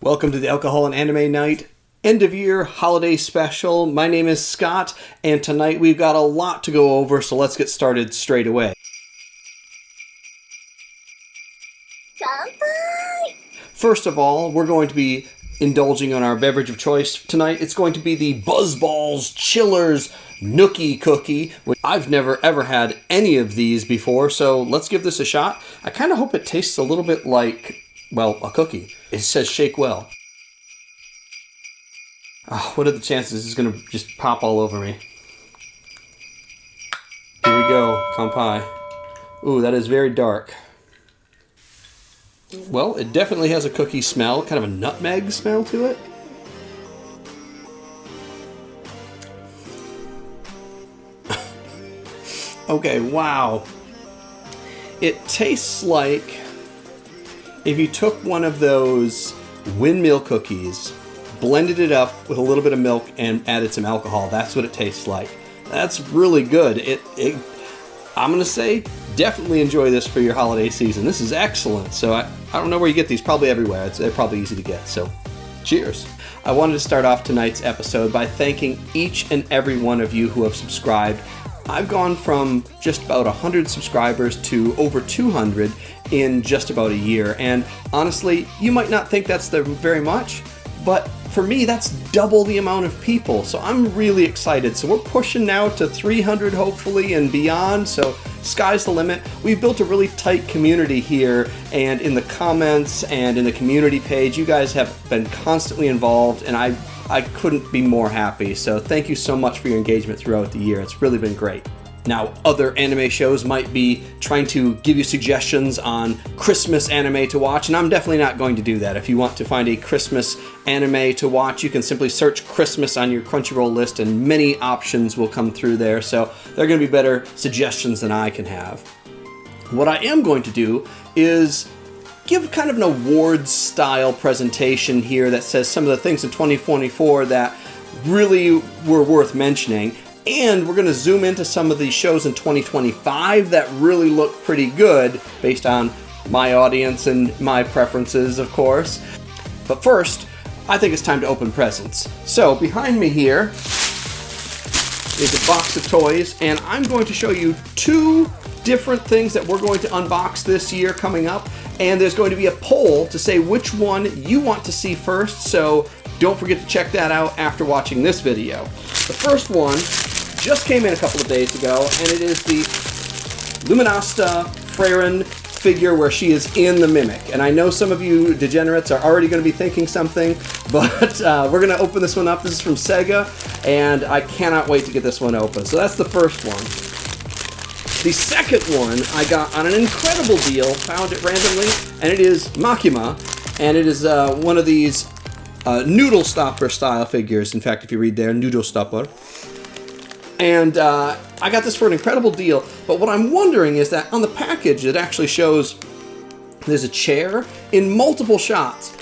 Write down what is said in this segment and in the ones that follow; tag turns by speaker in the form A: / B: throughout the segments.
A: Welcome to the Alcohol and Anime Night end-of-year holiday special. My name is Scott, and tonight we've got a lot to go over, so let's get started straight away. First of all, we're going to be indulging on our beverage of choice tonight. It's going to be the Buzzball's Chillers Nookie Cookie. I've never ever had any of these before, so let's give this a shot. I kind of hope it tastes a little bit like, well, a cookie. It says shake well. Oh, what are the chances this is going to just pop all over me? Here we go, kanpai. Ooh, that is very dark. Well, it definitely has a cookie smell, kind of a nutmeg smell to it. Okay, wow. It tastes like if you took one of those windmill cookies, blended it up with a little bit of milk, and added some alcohol. That's what it tastes like. That's really good. I'm going to say, definitely enjoy this for your holiday season. This is excellent. So I don't know where you get these. Probably everywhere. They're probably easy to get. So cheers. I wanted to start off tonight's episode by thanking each and every one of you who have subscribed. I've gone from just about 100 subscribers to over 200 in just about a year. And honestly, you might not think that's very much, but for me, that's double the amount of people. So I'm really excited. So we're pushing now to 300 hopefully and beyond. So sky's the limit. We've built a really tight community here, and in the comments and in the community page, you guys have been constantly involved, and I couldn't be more happy. So thank you so much for your engagement throughout the year. It's really been great. Now, other anime shows might be trying to give you suggestions on Christmas anime to watch, and I'm definitely not going to do that. If you want to find a Christmas anime to watch, you can simply search Christmas on your Crunchyroll list, and many options will come through there, so they're going to be better suggestions than I can have. What I am going to do is give kind of an awards-style presentation here that says some of the things in 2024 that really were worth mentioning. And we're going to zoom into some of these shows in 2025 that really look pretty good based on my audience and my preferences, of course. But first, I think it's time to open presents. So behind me here is a box of toys, and I'm going to show you two different things that we're going to unbox this year coming up. And there's going to be a poll to say which one you want to see first, so don't forget to check that out after watching this video. The first one just came in a couple of days ago, and it is the Luminasta Freyren figure where she is in the Mimic. And I know some of you degenerates are already going to be thinking something, but we're going to open this one up. This is from Sega, and I cannot wait to get this one open. So that's the first one. The second one I got on an incredible deal, found it randomly, and it is Makima, and it is one of these Noodle Stopper style figures. In fact, if you read there, Noodle Stopper. And I got this for an incredible deal, but what I'm wondering is that on the package it actually shows there's a chair in multiple shots.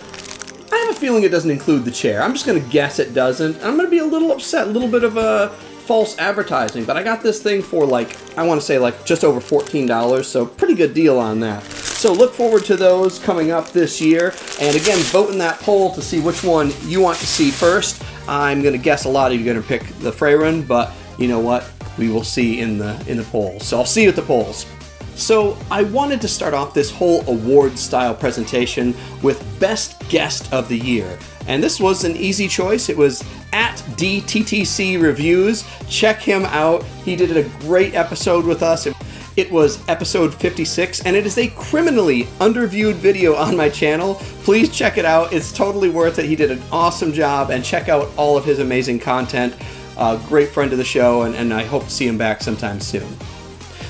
A: I have a feeling it doesn't include the chair. I'm just going to guess it doesn't. I'm going to be a little upset, a little bit of a false advertising, but I got this thing for I want to say just over $14, so pretty good deal on that. So look forward to those coming up this year, and again, vote in that poll to see which one you want to see first. I'm going to guess a lot of you are going to pick the Freyren, but you know what? We will see in the polls. So I'll see you at the polls. So I wanted to start off this whole award-style presentation with Best Guest of the Year. And this was an easy choice. It was at DTTC Reviews. Check him out. He did a great episode with us. It was episode 56, and it is a criminally underviewed video on my channel. Please check it out. It's totally worth it. He did an awesome job, and check out all of his amazing content. Great friend of the show, and I hope to see him back sometime soon.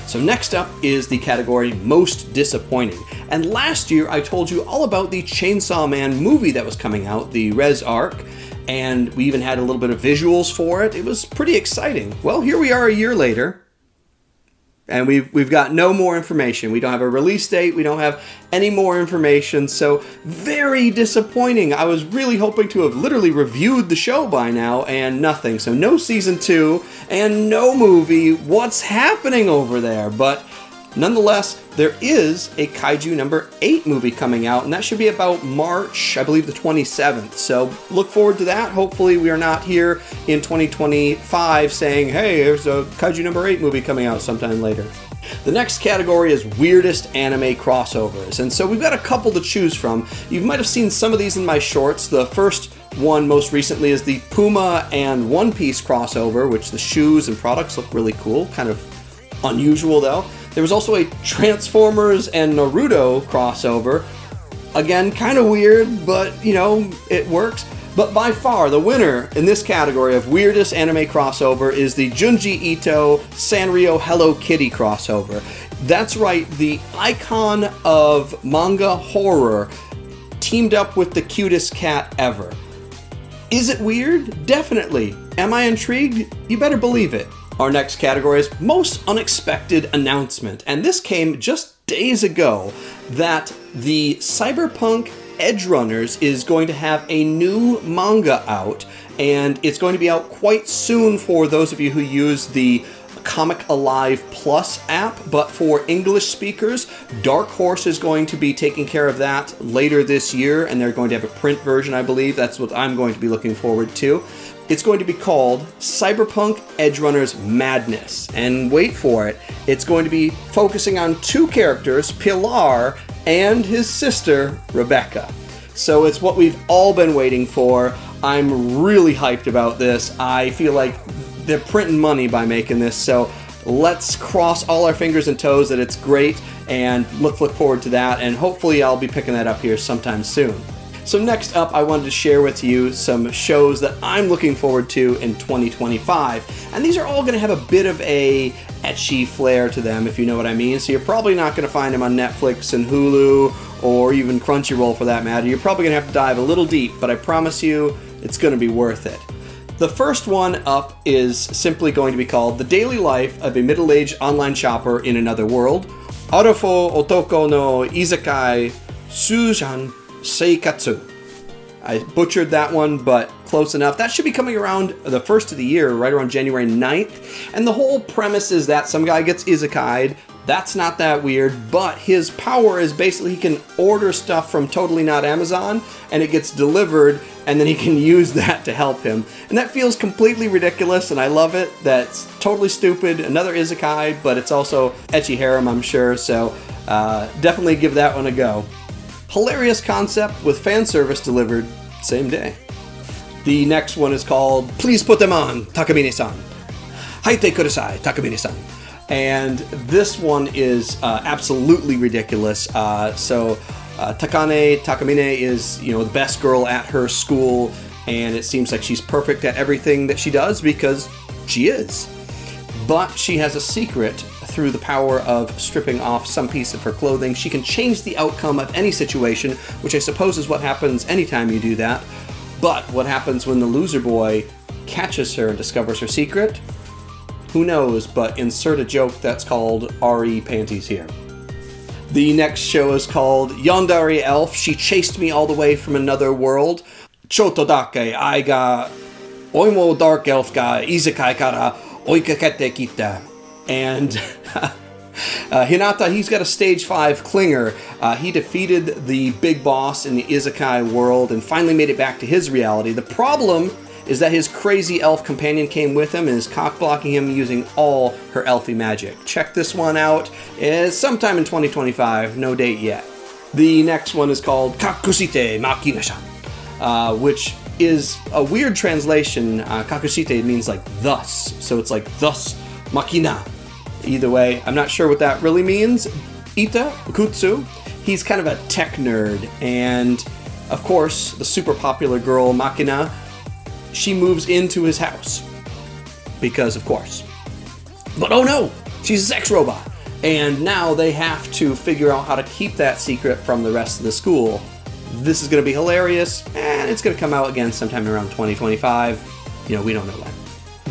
A: So next up is the category Most Disappointing. And last year I told you all about the Chainsaw Man movie that was coming out, the Res Arc, and we even had a little bit of visuals for it. It was pretty exciting. Well, here we are a year later, and we've got no more information. We don't have a release date. We don't have any more information. So very disappointing. I was really hoping to have literally reviewed the show by now, and nothing. So no season 2 and no movie. What's happening over there? But Nonetheless, there is a Kaiju number 8 movie coming out, and that should be about March, I believe the 27th. So look forward to that. Hopefully we are not here in 2025 saying, hey, there's a Kaiju number 8 movie coming out sometime later. The next category is weirdest anime crossovers, and so we've got a couple to choose from. You might have seen some of these in my shorts. The first one most recently is the Puma and One Piece crossover, which the shoes and products look really cool, kind of unusual though. There was also a Transformers and Naruto crossover. Again, kind of weird, but you know, it works. But by far, the winner in this category of weirdest anime crossover is the Junji Ito Sanrio Hello Kitty crossover. That's right, the icon of manga horror teamed up with the cutest cat ever. Is it weird? Definitely. Am I intrigued? You better believe it. Our next category is most unexpected announcement, and this came just days ago that the Cyberpunk Edgerunners is going to have a new manga out, and it's going to be out quite soon for those of you who use the Comic Alive Plus app, but for English speakers, Dark Horse is going to be taking care of that later this year, and they're going to have a print version, I believe. That's what I'm going to be looking forward to. It's going to be called Cyberpunk Edgerunners Madness, and wait for it, it's going to be focusing on two characters, Pilar and his sister, Rebecca. So it's what we've all been waiting for. I'm really hyped about this. I feel like they're printing money by making this, so let's cross all our fingers and toes that it's great, and look forward to that, and hopefully I'll be picking that up here sometime soon. So next up, I wanted to share with you some shows that I'm looking forward to in 2025. And these are all going to have a bit of a ecchi flair to them, if you know what I mean. So you're probably not going to find them on Netflix and Hulu, or even Crunchyroll for that matter. You're probably going to have to dive a little deep, but I promise you, it's going to be worth it. The first one up is simply going to be called The Daily Life of a Middle-Aged Online Shopper in Another World. Arofo Otoko no Izakai Sujan Seikatsu. I butchered that one, but close enough. That should be coming around the first of the year, right around January 9th. And the whole premise is that some guy gets izakai'd. That's not that weird, but his power is basically he can order stuff from Totally Not Amazon, and it gets delivered, and then he can use that to help him. And that feels completely ridiculous, and I love it. That's totally stupid. Another izakai, but it's also ecchi harem, I'm sure, so definitely give that one a go. Hilarious concept with fan service delivered same day. The next one is called Please Put Them On, Takamine-san. Haite kudasai, Takamine-san. And this one is absolutely ridiculous. So Takamine is, you know, the best girl at her school, and it seems like she's perfect at everything that she does because she is. But she has a secret. Through the power of stripping off some piece of her clothing, she can change the outcome of any situation, which I suppose is what happens anytime you do that. But what happens when the loser boy catches her and discovers her secret? Who knows, but insert a joke that's called RE panties here. The next show is called Yandere Elf, She Chased Me All the Way from Another World. Choto dake ai ga oimo dark elf ga izakai kara oikakete kita. And Hinata, he's got a stage 5 clinger. He defeated the big boss in the izakai world and finally made it back to his reality. The problem is that his crazy elf companion came with him and is cock-blocking him using all her elfy magic. Check this one out. It's sometime in 2025, no date yet. The next one is called Kakusite Makina-shan, which is a weird translation. Kakusite means like thus, so it's like thus Makina. Either way, I'm not sure what that really means. Ita Kutsu, he's kind of a tech nerd, and of course, the super popular girl Makina, she moves into his house. Because of course. But oh no, she's a sex robot. And now they have to figure out how to keep that secret from the rest of the school. This is going to be hilarious, and it's going to come out again sometime around 2025. You know, we don't know when.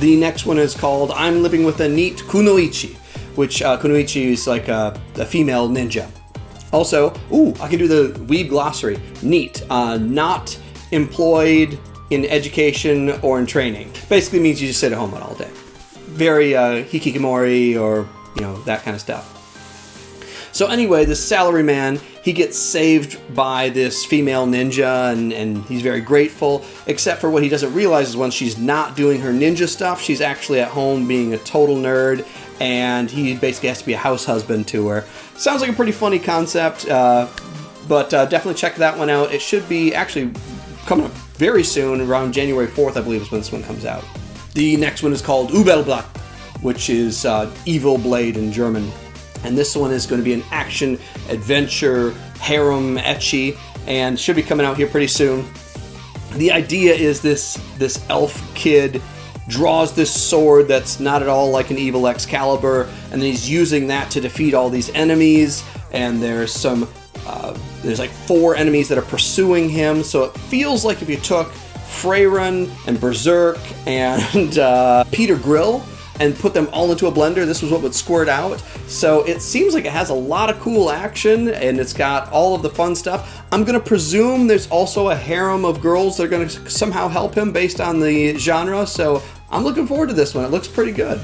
A: The next one is called I'm Living with a Neat Kunoichi, which Kunoichi is like a female ninja. Also, I can do the weeb glossary. Neat, not employed in education or in training. Basically means you just sit at home all day. Very hikikomori or, you know, that kind of stuff. So anyway, this salaryman, he gets saved by this female ninja, and he's very grateful, except for what he doesn't realize is when she's not doing her ninja stuff, she's actually at home being a total nerd, and he basically has to be a house husband to her. Sounds like a pretty funny concept, but definitely check that one out. It should be actually coming up very soon, around January 4th, I believe is when this one comes out. The next one is called Übelblatt, which is Evil Blade in German. And this one is going to be an action, adventure, harem, ecchi, and should be coming out here pretty soon. The idea is this elf kid draws this sword that's not at all like an evil Excalibur, and then he's using that to defeat all these enemies, and there's some there's like 4 enemies that are pursuing him, so it feels like if you took Freyren and Berserk and Peter Grill and put them all into a blender, this was what would squirt out. So it seems like it has a lot of cool action, and it's got all of the fun stuff. I'm going to presume there's also a harem of girls that are going to somehow help him based on the genre, so I'm looking forward to this one. It looks pretty good.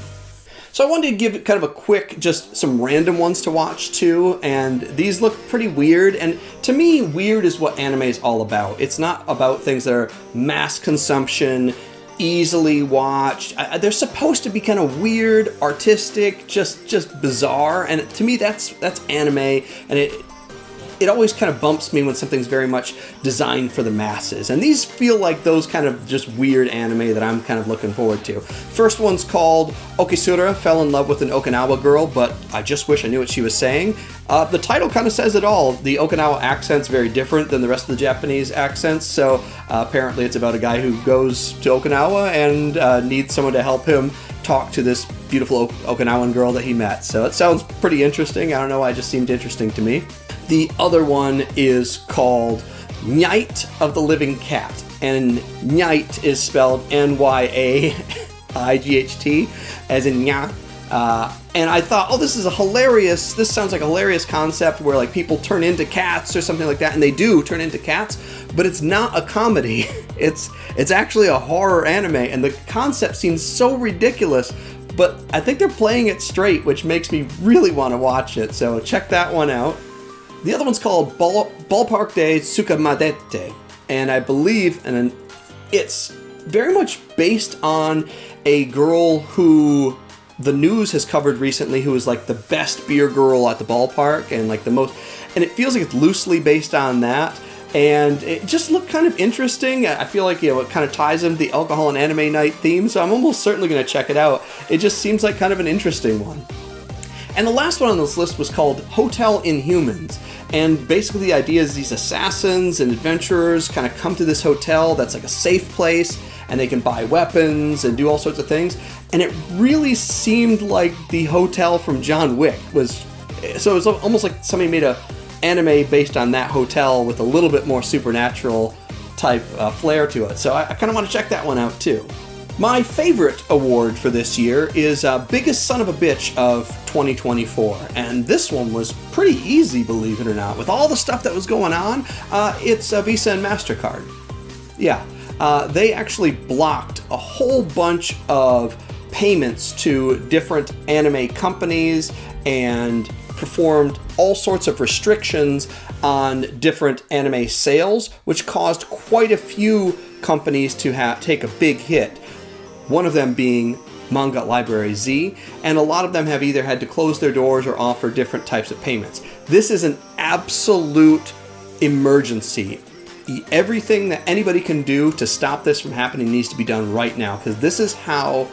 A: So I wanted to give it kind of a quick, just some random ones to watch too, and these look pretty weird, and to me, weird is what anime is all about. It's not about things that are mass consumption, easily watched. They're supposed to be kind of weird, artistic, just bizarre, and to me that's anime, and it always kind of bumps me when something's very much designed for the masses, and these feel like those kind of just weird anime that I'm kind of looking forward to. First one's called Okisura, fell in love with an Okinawa girl, but I just wish I knew what she was saying. The title kind of says it all. The Okinawa accent's very different than the rest of the Japanese accents, so apparently it's about a guy who goes to Okinawa and needs someone to help him talk to this beautiful Okinawan girl that he met. So it sounds pretty interesting. I don't know why, it just seemed interesting to me. The other one is called Night of the Living Cat, and Night is spelled Nyaight, as in nya. And I thought, oh, this sounds like a hilarious concept where like people turn into cats or something like that, and they do turn into cats, but it's not a comedy. It's actually a horror anime, and the concept seems so ridiculous, but I think they're playing it straight, which makes me really want to watch it, so check that one out. The other one's called Ballpark de Tsukamadete, and I believe, and it's very much based on a girl who the news has covered recently, who is like the best beer girl at the ballpark, and like the most, and it feels like it's loosely based on that, and it just looked kind of interesting. I feel like, it kind of ties into the alcohol and anime night theme, so I'm almost certainly going to check it out. It just seems like kind of an interesting one. And the last one on this list was called Hotel Inhumans. And basically the idea is these assassins and adventurers kind of come to this hotel that's like a safe place, and they can buy weapons and do all sorts of things. And it really seemed like the hotel from John Wick was, so it was almost like somebody made a anime based on that hotel with a little bit more supernatural type flair to it. So I kind of want to check that one out too. My favorite award for this year is Biggest Son of a Bitch of 2024, and this one was pretty easy, believe it or not. With all the stuff that was going on, it's Visa and MasterCard. Yeah, they actually blocked a whole bunch of payments to different anime companies and performed all sorts of restrictions on different anime sales, which caused quite a few companies to take a big hit. One of them being Manga Library Z, and a lot of them have either had to close their doors or offer different types of payments. This is an absolute emergency. Everything that anybody can do to stop this from happening needs to be done right now, because this is how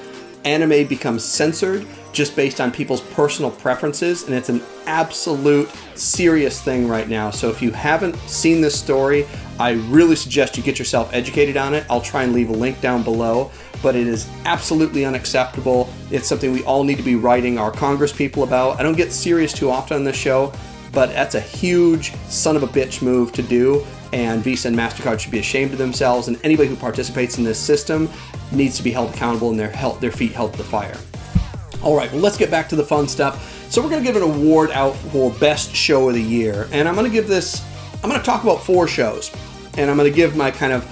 A: anime becomes censored just based on people's personal preferences, and it's an absolute serious thing right now. So if you haven't seen this story, I really suggest you get yourself educated on it. I'll try and leave a link down below, but it is absolutely unacceptable. It's something we all need to be writing our Congress people about. I don't get serious too often on this show, but that's a huge son of a bitch move to do, and Visa and MasterCard should be ashamed of themselves, and anybody who participates in this system needs to be held accountable and their feet held to the fire. All right, well, let's get back to the fun stuff. So we're going to give an award out for Best Show of the Year, and I'm going to talk about 4 shows, and I'm going to give my kind of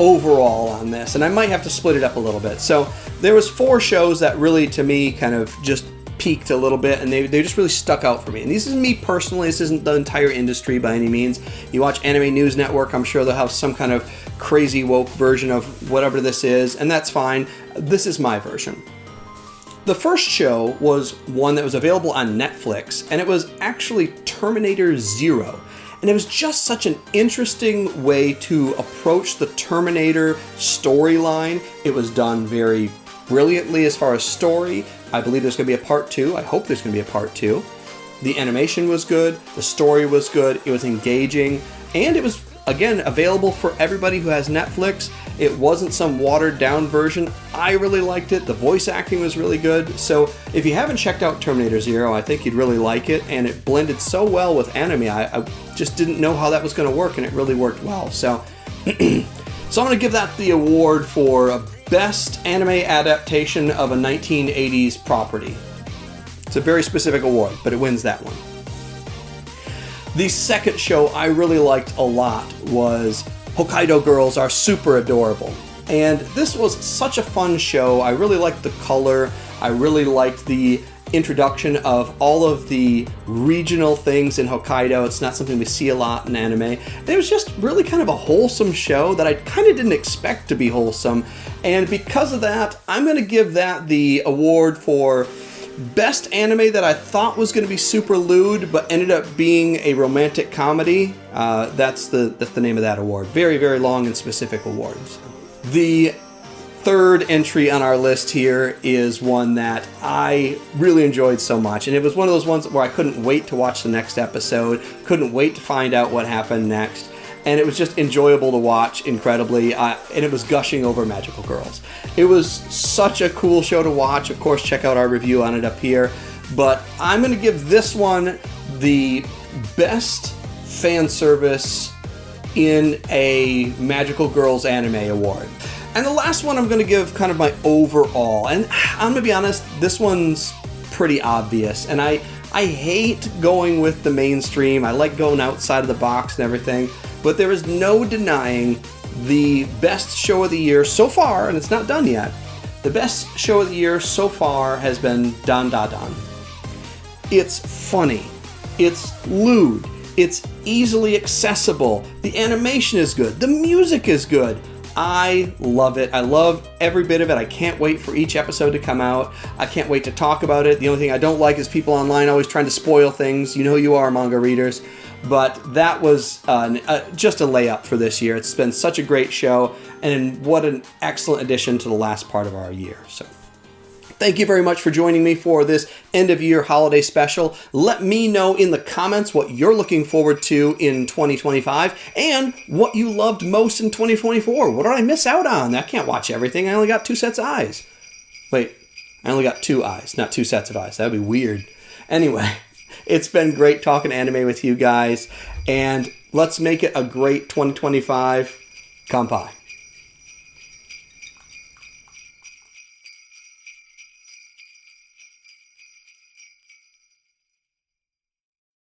A: overall on this, and I might have to split it up a little bit. So there was 4 shows that really, to me, kind of just peaked a little bit, and they just really stuck out for me. And this is me personally. This isn't the entire industry by any means. You watch Anime News Network, I'm sure they'll have some kind of crazy woke version of whatever this is, and that's fine. This is my version. The first show was one that was available on Netflix, and it was actually Terminator Zero. And it was just such an interesting way to approach the Terminator storyline. It was done very brilliantly as far as story. I believe there's going to be a part 2. I hope there's going to be a part 2. The animation was good. The story was good. It was engaging. And it was, again, available for everybody who has Netflix. It wasn't some watered down version. I really liked it. The voice acting was really good. So if you haven't checked out Terminator Zero, I think you'd really like it. And it blended so well with anime. I just didn't know how that was going to work, and it really worked well. So, so I'm going to give that the award for Best Anime Adaptation of a 1980s Property. It's a very specific award, but it wins that one. The second show I really liked a lot was Hokkaido Girls Are Super Adorable. And this was such a fun show. I really liked the color. I really liked the introduction of all of the regional things in Hokkaido. It's not something we see a lot in anime. And it was just really kind of a wholesome show that I kind of didn't expect to be wholesome. And because of that, I'm going to give that the award for Best Anime that I thought was going to be super lewd, but ended up being a romantic comedy. That's the name of that award. Very, very long and specific awards. The third entry on our list here is one that I really enjoyed so much, and it was one of those ones where I couldn't wait to watch the next episode, couldn't wait to find out what happened next, and it was just enjoyable to watch incredibly, and it was gushing over Magical Girls. It was such a cool show to watch. Of course, check out our review on it up here, but I'm going to give this one the best fan service in a Magical Girls anime award. And the last one I'm going to give kind of my overall, and I'm going to be honest, this one's pretty obvious, and I hate going with the mainstream. I like going outside of the box and everything, but there is no denying the best show of the year so far, and it's not done yet. The best show of the year so far has been Dan Da Dan. It's funny, it's lewd, it's easily accessible, the animation is good, the music is good. I love it. I love every bit of it. I can't wait for each episode to come out. I can't wait to talk about it. The only thing I don't like is people online always trying to spoil things. You know who you are, manga readers. But that was just a layup for this year. It's been such a great show, and what an excellent addition to the last part of our year. So thank you very much for joining me for this end-of-year holiday special. Let me know in the comments what you're looking forward to in 2025 and what you loved most in 2024. What did I miss out on? I can't watch everything. I only got 2 sets of eyes. Wait, I only got 2 eyes, not 2 sets of eyes. That would be weird. Anyway, it's been great talking anime with you guys, and let's make it a great 2025. Kanpai.